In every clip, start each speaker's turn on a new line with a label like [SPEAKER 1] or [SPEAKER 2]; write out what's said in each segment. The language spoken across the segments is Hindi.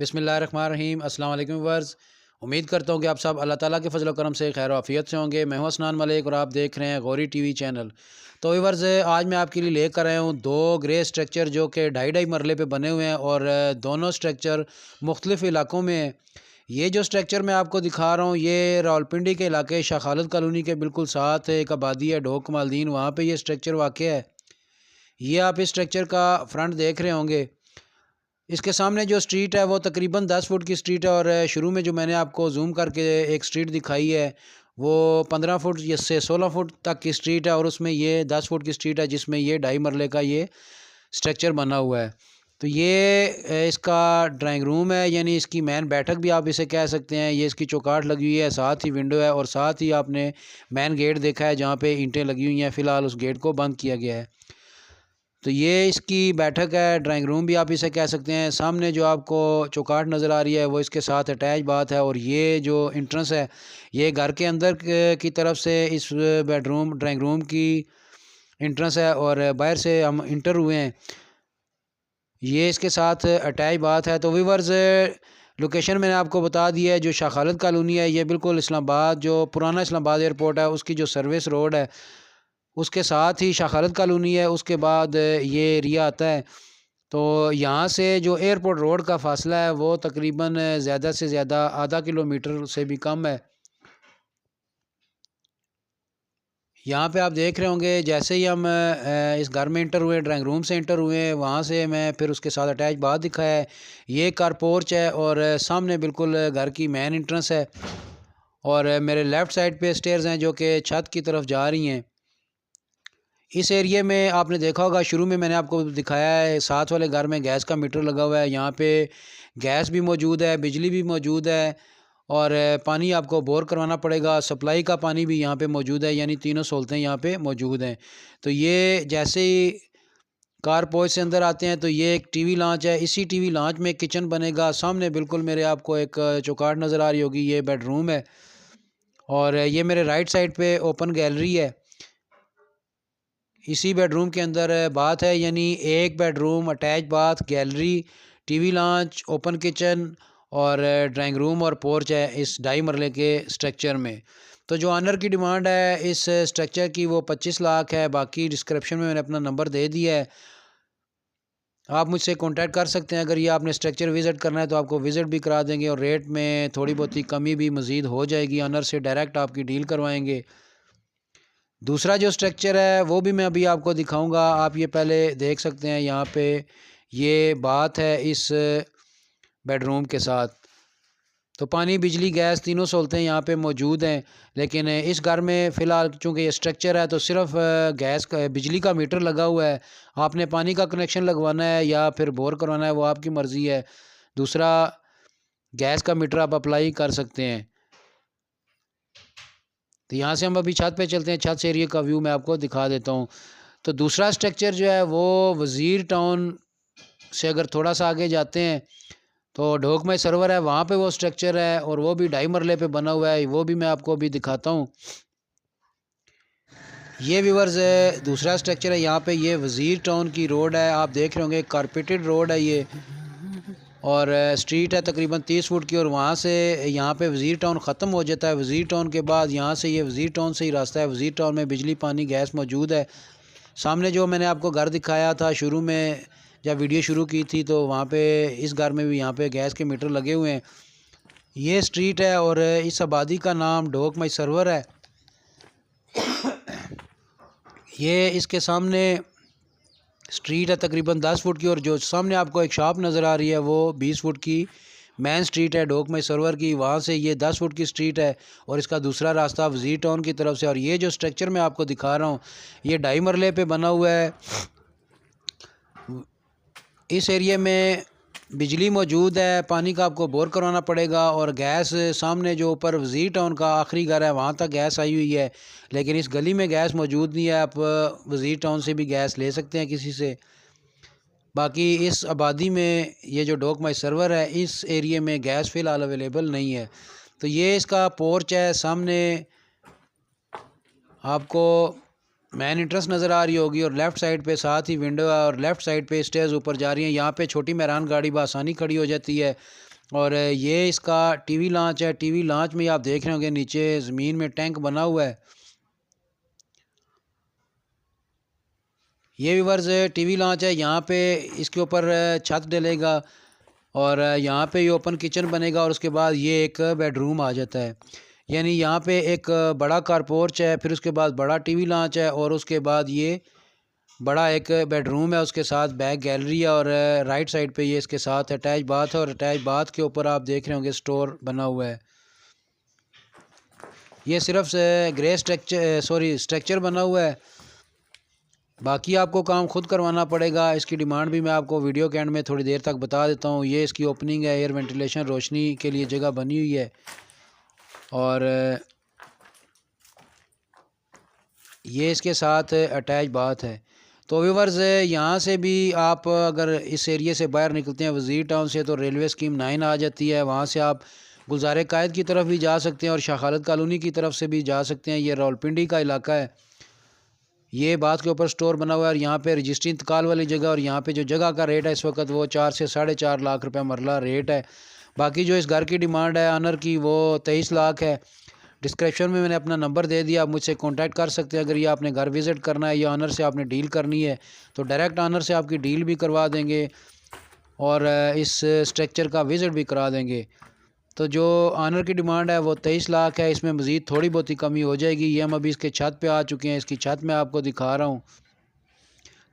[SPEAKER 1] बिस्मिल्लाहिर्रहमानिर्रहीम। अस्सलाम वालेकुम व्यूअर्स। उम्मीद करता हूँ कि आप सब अल्लाह ताला के फजल करम से खैर आफियत से होंगे। मैं हूँ हसनान मलिक और आप देख रहे हैं गौरी टीवी चैनल। तो व्यूअर्स, आज मैं आपके लिए लेकर आया हूँ दो ग्रे स्ट्रक्चर जो कि ढाई ढाई मरले पे बने हुए हैं और दोनों स्ट्रक्चर मुख्तलिफ़ इलाकों में हैं। ये जो स्ट्रक्चर मैं आपको दिखा रहा हूँ ये रावलपिंडी के इलाके शाह खालिद कॉलोनी के बिल्कुल साथ एक आबादी है ढोक कमालदीन, वहाँ पे ये स्ट्रक्चर वाक़ है। ये आप इस स्ट्रक्चर का फ्रंट देख रहे होंगे। इसके सामने जो स्ट्रीट है वो तकरीबन 10 फुट की स्ट्रीट है और शुरू में जो मैंने आपको जूम करके एक स्ट्रीट दिखाई है वो 15 फुट से 16 फुट तक की स्ट्रीट है और उसमें ये 10 फुट की स्ट्रीट है जिसमें ये ढाई मरले का ये स्ट्रक्चर बना हुआ है। तो ये इसका ड्राइंग रूम है, यानी इसकी मेन बैठक भी आप इसे कह सकते हैं। ये इसकी चौकाट लगी हुई है, साथ ही विंडो है और साथ ही आपने मेन गेट देखा है जहाँ पे ईंटें लगी हुई हैं। फ़िलहाल उस गेट को बंद किया गया है। तो ये इसकी बैठक है, ड्राइंग रूम भी आप इसे कह सकते हैं। सामने जो आपको चौकाट नज़र आ रही है वो इसके साथ अटैच बात है और ये जो इंट्रेंस है ये घर के अंदर की तरफ से इस बेडरूम ड्राइंग रूम की इंट्रेंस है और बाहर से हम इंटर हुए हैं। ये इसके साथ अटैच बात है। तो व्यूअर्स, लोकेशन मैंने आपको बता दिया है। जो शाह खालिद कॉलोनी है ये बिल्कुल इस्लामाबाद, जो पुराना इस्लामाबाद एयरपोर्ट है उसकी जो सर्विस रोड है उसके साथ ही शाह खालिद कॉलोनी है। उसके बाद ये एरिया आता है। तो यहाँ से जो एयरपोर्ट रोड का फ़ासला है वो तकरीबन ज़्यादा से ज़्यादा आधा किलोमीटर से भी कम है। यहाँ पे आप देख रहे होंगे जैसे ही हम इस घर में इंटर हुए, ड्राइंग रूम से इंटर हुए, वहाँ से मैं फिर उसके साथ अटैच बात दिखाया है। ये कार पोर्च है और सामने बिल्कुल घर की मेन इंट्रेंस है और मेरे लेफ़्ट साइड पे स्टेयर्स हैं जो कि छत की तरफ जा रही हैं। इस एरिया में आपने देखा होगा शुरू में मैंने आपको दिखाया है साथ वाले घर में गैस का मीटर लगा हुआ है। यहाँ पे गैस भी मौजूद है, बिजली भी मौजूद है और पानी आपको बोर करवाना पड़ेगा। सप्लाई का पानी भी यहाँ पे मौजूद है, यानी तीनों सहूलतें यहाँ पे मौजूद हैं। तो ये जैसे ही कार पोर्च से अंदर आते हैं तो ये एक टीवी लॉन्च है। इसी टीवी लॉन्च में किचन बनेगा। सामने बिल्कुल मेरे आपको एक चौकाट नज़र आ रही होगी, ये बेडरूम है और ये मेरे राइट साइड पे ओपन गैलरी है। इसी बेडरूम के अंदर बात है, यानी एक bedroom, attach bath, gallery, TV launch, open kitchen और ड्राइंग रूम और पोर्च है इस ढाई मरले के स्ट्रक्चर में। तो जो ऑनर की डिमांड है इस स्ट्रक्चर की वो 25 लाख है। बाकी डिस्क्रिप्शन में मैंने अपना नंबर दे दिया है, आप मुझसे कांटेक्ट कर सकते हैं। अगर ये आपने स्ट्रक्चर विज़िट करना है तो आपको विज़िट भी करा देंगे और रेट में थोड़ी बहुत ही कमी भी मज़ीद हो जाएगी। ऑनर से डायरेक्ट आपकी डील करवाएंगे। दूसरा जो स्ट्रक्चर है वो भी मैं अभी आपको दिखाऊंगा। आप ये पहले देख सकते हैं, यहाँ पे ये बात है इस बेडरूम के साथ। तो पानी, बिजली, गैस तीनों सहूलतें यहाँ पे मौजूद हैं। लेकिन इस घर में फ़िलहाल चूँकि ये स्ट्रक्चर है तो सिर्फ गैस का, बिजली का मीटर लगा हुआ है। आपने पानी का कनेक्शन लगवाना है या फिर बोर करवाना है वो आपकी मर्ज़ी है। दूसरा, गैस का मीटर आप अप्लाई कर सकते हैं। तो यहाँ से हम अभी छत पे चलते हैं। छत से एरिया का व्यू मैं आपको दिखा देता हूँ। तो दूसरा स्ट्रक्चर जो है वो वज़ीर टाउन से अगर थोड़ा सा आगे जाते हैं तो ढोक में सर्वर है, वहाँ पे वो स्ट्रक्चर है और वो भी ढाई मरले पे बना हुआ है। वो भी मैं आपको अभी दिखाता हूँ। ये व्यूअर्स दूसरा स्ट्रक्चर है। यहाँ पे ये वज़ीर टाउन की रोड है, आप देख रहे होंगे कारपेटेड रोड है ये और स्ट्रीट है तकरीबन 30 फुट की और वहाँ से यहाँ पे वज़ीर टाउन ख़त्म हो जाता है। वज़ीर टाउन के बाद यहाँ से ये वज़ीर टाउन से ही रास्ता है। वज़ीर टाउन में बिजली, पानी, गैस मौजूद है। सामने जो मैंने आपको घर दिखाया था शुरू में जब वीडियो शुरू की थी तो वहाँ पे इस घर में भी यहाँ पे गैस के मीटर लगे हुए हैं। ये स्ट्रीट है और इस आबादी का नाम ढोक मई सर्वर है। ये इसके सामने स्ट्रीट है तकरीबन 10 फुट की और जो सामने आपको एक शॉप नज़र आ रही है वो 20 फुट की मेन स्ट्रीट है ढोक में सर्वर की। वहाँ से ये 10 फुट की स्ट्रीट है और इसका दूसरा रास्ता वज़ीर टाउन की तरफ से। और ये जो स्ट्रक्चर मैं आपको दिखा रहा हूँ ये ढाई मरले पे बना हुआ है। इस एरिया में बिजली मौजूद है, पानी का आपको बोर करवाना पड़ेगा और गैस सामने जो ऊपर वज़ीर टाउन का आखिरी घर है वहाँ तक गैस आई हुई है। लेकिन इस गली में गैस मौजूद नहीं है। आप वज़ीर टाउन से भी गैस ले सकते हैं किसी से। बाकी इस आबादी में ये जो ढोक मई सर्वर है इस एरिया में गैस फ़िलहाल अवेलेबल नहीं है। तो ये इसका पोर्च है। सामने आपको मेन इंट्रेंस नज़र आ रही होगी और लेफ़्ट साइड पे साथ ही विंडो है और लेफ़्ट साइड पे स्टेयर्स ऊपर जा रही हैं। यहाँ पे छोटी मेहरान गाड़ी बआसानी खड़ी हो जाती है और ये इसका टीवी लॉन्च है। टीवी लॉन्च में आप देख रहे होंगे नीचे ज़मीन में टैंक बना हुआ है। ये व्यूअर्स टीवी लॉन्च है। यहाँ पे इसके ऊपर छत डलेगा और यहाँ पे ये ओपन किचन बनेगा और उसके बाद ये एक बेडरूम आ जाता है। यानी यहाँ पे एक बड़ा कारपोर्च है, फिर उसके बाद बड़ा टीवी लॉन्च है और उसके बाद ये बड़ा एक बेडरूम है, उसके साथ बैक गैलरी है और राइट साइड पे ये इसके साथ अटैच बाथ है और अटैच बाथ के ऊपर आप देख रहे होंगे स्टोर बना हुआ है। ये सिर्फ ग्रे स्ट्रक्चर बना हुआ है, बाकी आपको काम खुद करवाना पड़ेगा। इसकी डिमांड भी मैं आपको वीडियो के एंड में थोड़ी देर तक बता देता हूँ। ये इसकी ओपनिंग है, एयर वेंटिलेशन रोशनी के लिए जगह बनी हुई है और ये इसके साथ अटैच बाथ है। तो व्यूअर्स यहाँ से भी आप अगर इस एरिया से बाहर निकलते हैं वज़ीर टाउन से तो रेलवे स्कीम 9 आ जाती है, वहाँ से आप गुलज़ार कायद की तरफ भी जा सकते हैं और शाह खालिद कॉलोनी की तरफ से भी जा सकते हैं। ये रावलपिंडी का इलाका है। ये बात के ऊपर स्टोर बना हुआ है और यहाँ पे रजिस्ट्री इंतकाल वाली जगह और यहाँ पे जो जगह का रेट है इस वक्त वो 4 से 4.5 लाख रुपए मरला रेट है। बाकी जो इस घर की डिमांड है ऑनर की वो 23 लाख है। डिस्क्रिप्शन में मैंने अपना नंबर दे दिया, आप मुझसे कांटेक्ट कर सकते हैं। अगर ये आपने घर विज़िट करना है या ऑनर से आपने डील करनी है तो डायरेक्ट ऑनर से आपकी डील भी करवा देंगे और इस स्ट्रक्चर का विज़िट भी करा देंगे। तो जो ऑनर की डिमांड है वो 23 लाख है, इसमें मज़ीद थोड़ी बहुत ही कमी हो जाएगी। ये हम अभी इसके छत पे आ चुके हैं, इसकी छत मैं आपको दिखा रहा हूँ।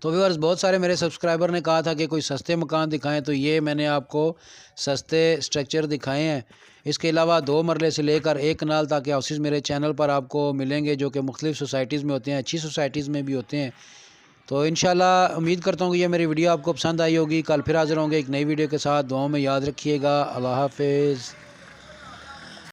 [SPEAKER 1] तो व्यूअर्स बहुत सारे मेरे सब्सक्राइबर ने कहा था कि कोई सस्ते मकान दिखाएं, तो ये मैंने आपको सस्ते स्ट्रक्चर दिखाए हैं। इसके अलावा 2 मरले से लेकर 1 कनाल तक के हाउसेस मेरे चैनल पर आपको मिलेंगे जो कि मुख्तलिफ़ सोसाइटीज़ में होते हैं, अच्छी सोसाइटीज़ में भी होते हैं। तो इंशाल्लाह उम्मीद करता हूँ कि ये मेरी वीडियो आपको पसंद आई होगी। कल फिर हाज़िर होंगे एक नई वीडियो के साथ। दुआओं में याद रखिएगा। अल्लाह हाफ़िज़।